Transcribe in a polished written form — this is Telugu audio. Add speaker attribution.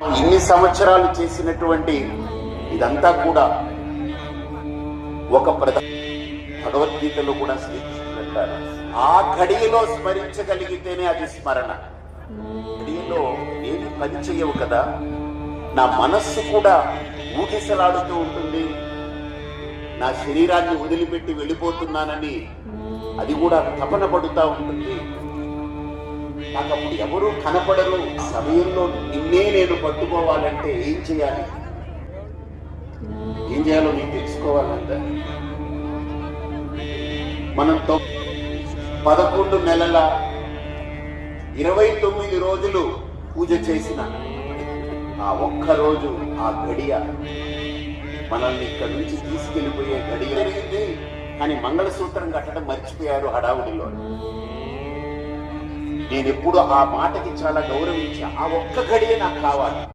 Speaker 1: ఇన్ని సంవత్సరాలు చేసినటువంటి ఇదంతా కూడా ఒక భగవద్గీతలో కూడా శ్రీకృష్ణుడు అంటారు, ఆ ఘడియలో స్మరించగలిగితేనే అది స్మరణ. ఘడియలో ఏమి పని చేయవు కదా, నా మనస్సు కూడా ఊగిసలాడుతూ ఉంటుంది, నా శరీరాన్ని వదిలిపెట్టి వెళ్ళిపోతున్నానని అది కూడా తపన పడుతూ ఉంటుంది. నాకు అప్పుడు ఎవరూ కనపడరు. సమయంలో నిన్నే నేను పట్టుకోవాలంటే ఏం చేయాలి, ఏం చేయాలో నీకు తెలుసుకోవాలంట. మనం 11 నెలల 29 రోజులు పూజ చేసిన ఆ ఒక్క రోజు, ఆ గడియ మనల్ని ఇక్కడి నుంచి తీసుకెళ్లిపోయే గడియ జరిగింది. కానీ మంగళసూత్రం కట్టడం మర్చిపోయారు హడావుడిలో. నేను ఎప్పుడు ఆ మాటకి చాలా గౌరవించా. ఆ ఒక్క గడియ నాకు కావాలి.